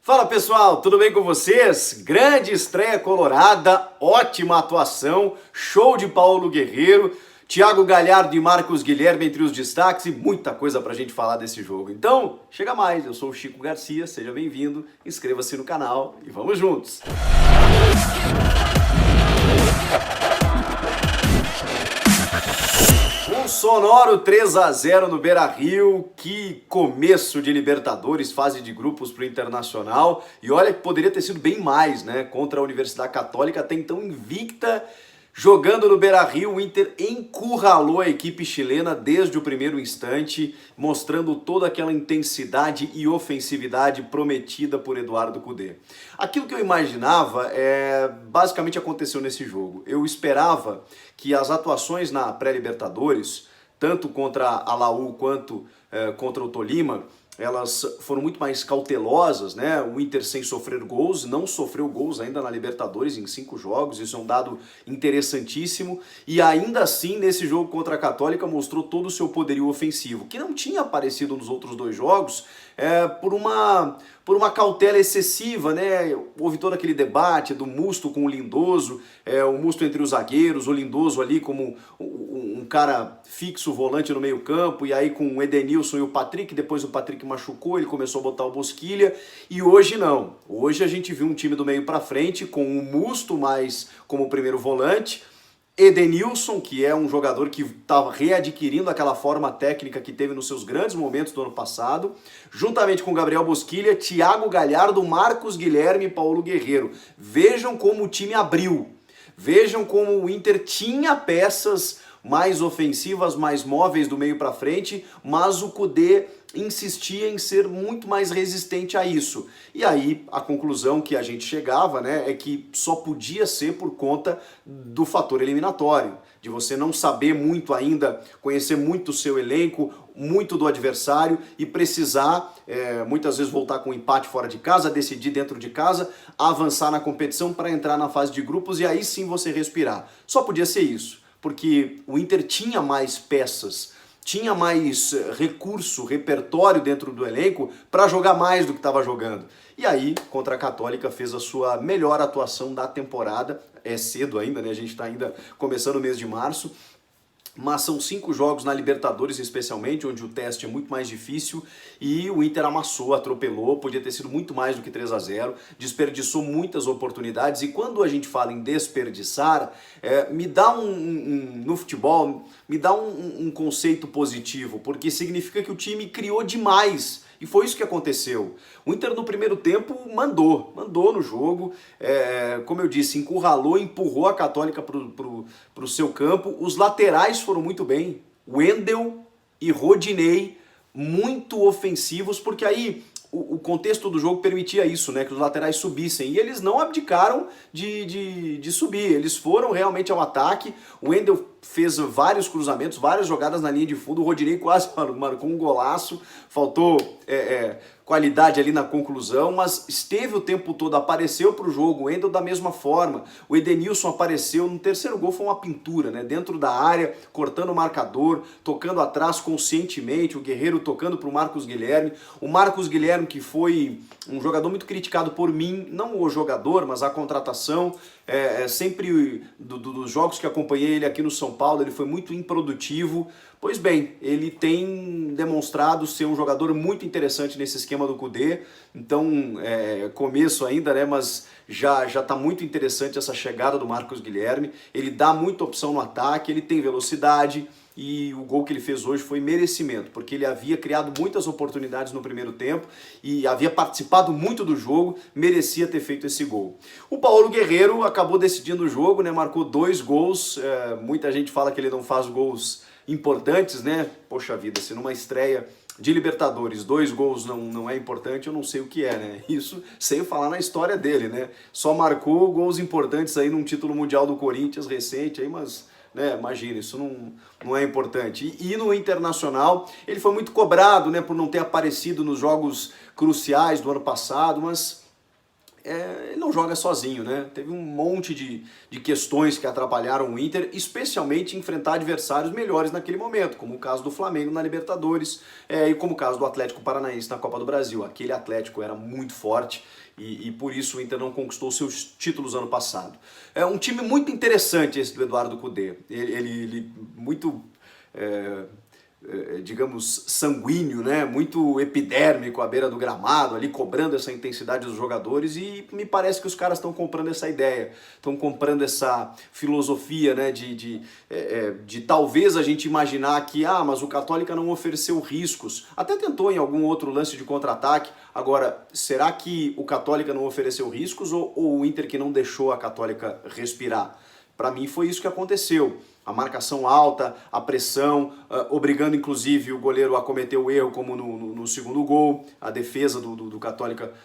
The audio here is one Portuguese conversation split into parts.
Fala pessoal, tudo bem com vocês? Grande estreia colorada, ótima atuação, show de Paulo Guerreiro, Thiago Galhardo e Marcos Guilherme entre os destaques e muita coisa pra gente falar desse jogo. Então, chega mais, eu sou o Chico Garcia, seja bem-vindo, inscreva-se no canal e vamos juntos! Um sonoro 3-0 no Beira-Rio, que começo de Libertadores, fase de grupos para o Internacional, e olha que poderia ter sido bem mais, né, contra a Universidade Católica, até então invicta, jogando no Beira-Rio. O Inter encurralou a equipe chilena desde o primeiro instante, mostrando toda aquela intensidade e ofensividade prometida por Eduardo Cudê. Aquilo que eu imaginava basicamente aconteceu nesse jogo. Eu esperava que as atuações na pré-Libertadores, tanto contra a Laú quanto contra o Tolima, elas foram muito mais cautelosas, né? O Inter sem sofrer gols, não sofreu gols ainda na Libertadores em 5 jogos, isso é um dado interessantíssimo, e ainda assim nesse jogo contra a Católica mostrou todo o seu poderio ofensivo, que não tinha aparecido nos outros 2 jogos, por uma cautela excessiva, né? Houve todo aquele debate do Musto com o Lindoso, o Musto entre os zagueiros, o Lindoso ali como um cara fixo, volante no meio campo, e aí com o Edenilson e o Patrick, depois o Patrick machucou, ele começou a botar o Bosquilha, e hoje não. Hoje a gente viu um time do meio pra frente, com o Musto mais como primeiro volante, Edenilson, que é um jogador que está readquirindo aquela forma técnica que teve nos seus grandes momentos do ano passado, juntamente com Gabriel Bosquilha, Thiago Galhardo, Marcos Guilherme e Paulo Guerreiro. Vejam como o time abriu, vejam como o Inter tinha peças mais ofensivas, mais móveis do meio para frente, mas o Cudê insistia em ser muito mais resistente a isso. E aí a conclusão que a gente chegava, né, é que só podia ser por conta do fator eliminatório, de você não saber muito ainda, conhecer muito o seu elenco, muito do adversário e precisar muitas vezes voltar com um empate fora de casa, decidir dentro de casa, avançar na competição para entrar na fase de grupos e aí sim você respirar. Só podia ser isso, porque o Inter tinha mais peças, tinha mais recurso, repertório dentro do elenco para jogar mais do que estava jogando. E aí, contra a Católica, fez a sua melhor atuação da temporada. É cedo ainda, né? A gente está ainda começando o mês de março. Mas são 5 jogos na Libertadores especialmente, onde o teste é muito mais difícil, e o Inter amassou, atropelou, podia ter sido muito mais do que 3-0, desperdiçou muitas oportunidades, e quando a gente fala em desperdiçar, me dá no futebol, me dá um conceito positivo, porque significa que o time criou demais. E foi isso que aconteceu. O Inter no primeiro tempo mandou no jogo, como eu disse, encurralou, empurrou a Católica para o seu campo. Os laterais foram muito bem, Wendel e Rodinei, muito ofensivos, porque aí o contexto do jogo permitia isso, né, que os laterais subissem, e eles não abdicaram de subir, eles foram realmente ao ataque. O Wendel fez vários cruzamentos, várias jogadas na linha de fundo, o Rodinei quase marcou um golaço, faltou qualidade ali na conclusão, mas esteve o tempo todo, apareceu para o jogo. O Wendel da mesma forma, o Edenilson apareceu, no terceiro gol foi uma pintura, né, dentro da área, cortando o marcador, tocando atrás conscientemente, o Guerreiro tocando para o Marcos Guilherme, que foi um jogador muito criticado por mim, não o jogador, mas a contratação, sempre dos jogos que acompanhei ele aqui no São Paulo, ele foi muito improdutivo. Pois bem, ele tem demonstrado ser um jogador muito interessante nesse esquema do Cudê, então começo ainda, né, mas já está muito interessante essa chegada do Marcos Guilherme. Ele dá muita opção no ataque, ele tem velocidade, e o gol que ele fez hoje foi merecimento, porque ele havia criado muitas oportunidades no primeiro tempo e havia participado muito do jogo, merecia ter feito esse gol. O Paulo Guerreiro acabou decidindo o jogo, né, marcou 2 gols, muita gente fala que ele não faz gols importantes, né? Poxa vida, se numa estreia de Libertadores 2 gols não é importante, eu não sei o que é, né? Isso sem falar na história dele, né? Só marcou gols importantes aí num título mundial do Corinthians recente, aí, mas, né, imagina, isso não é importante. E no Internacional, ele foi muito cobrado, né, por não ter aparecido nos jogos cruciais do ano passado, mas ele não joga sozinho, né? Teve um monte de questões que atrapalharam o Inter, especialmente enfrentar adversários melhores naquele momento, como o caso do Flamengo na Libertadores e como o caso do Atlético Paranaense na Copa do Brasil. Aquele Atlético era muito forte e por isso o Inter não conquistou seus títulos ano passado. É um time muito interessante esse do Eduardo Cudê. Ele muito... digamos, sanguíneo, né? Muito epidérmico à beira do gramado, ali cobrando essa intensidade dos jogadores, e me parece que os caras estão comprando essa ideia, estão comprando essa filosofia, né? De talvez a gente imaginar que, mas o Católica não ofereceu riscos, até tentou em algum outro lance de contra-ataque. Agora, será que o Católica não ofereceu riscos ou o Inter que não deixou a Católica respirar? Para mim foi isso que aconteceu. A marcação alta, a pressão, obrigando inclusive o goleiro a cometer o erro, como no segundo gol, a defesa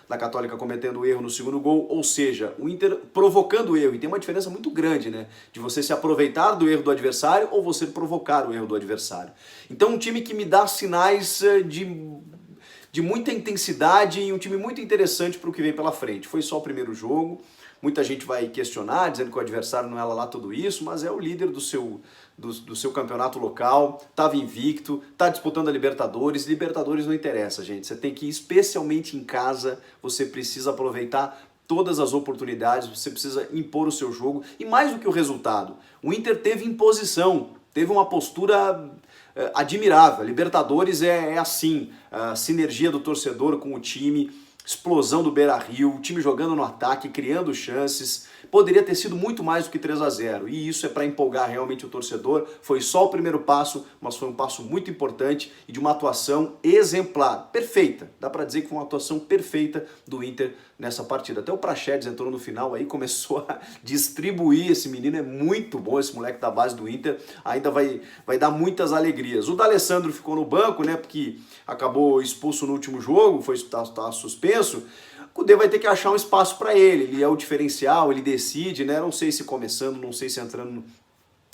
da Católica cometendo o erro no segundo gol, ou seja, o Inter provocando o erro. E tem uma diferença muito grande, né? De você se aproveitar do erro do adversário ou você provocar o erro do adversário. Então um time que me dá sinais de muita intensidade e um time muito interessante para o que vem pela frente. Foi só o primeiro jogo. Muita gente vai questionar, dizendo que o adversário não é lá tudo isso, mas é o líder do seu campeonato local, estava invicto, está disputando a Libertadores. Libertadores não interessa, gente. Você tem que ir especialmente em casa, você precisa aproveitar todas as oportunidades, você precisa impor o seu jogo. E mais do que o resultado, o Inter teve imposição, teve uma postura admirável. A Libertadores é assim, a sinergia do torcedor com o time, explosão do Beira-Rio, o time jogando no ataque, criando chances. Poderia ter sido muito mais do que 3-0, e isso é para empolgar realmente o torcedor. Foi só o primeiro passo, mas foi um passo muito importante e de uma atuação exemplar, perfeita. Dá para dizer que foi uma atuação perfeita do Inter nessa partida. Até o Praxedes entrou no final aí, começou a distribuir. Esse menino é muito bom, esse moleque da base do Inter, ainda vai dar muitas alegrias. O D'Alessandro ficou no banco, né, porque acabou expulso no último jogo, tá suspenso. O Cudê vai ter que achar um espaço para ele é o diferencial, ele decide, né? Não sei se começando, não sei se entrando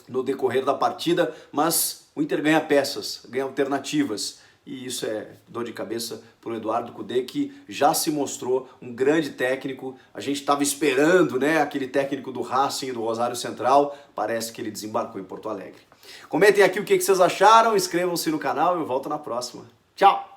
no decorrer da partida, mas o Inter ganha peças, ganha alternativas. E isso é dor de cabeça para o Eduardo Cudê, que já se mostrou um grande técnico. A gente estava esperando, né, aquele técnico do Racing e do Rosário Central. Parece que ele desembarcou em Porto Alegre. Comentem aqui o que vocês acharam, inscrevam-se no canal e eu volto na próxima. Tchau!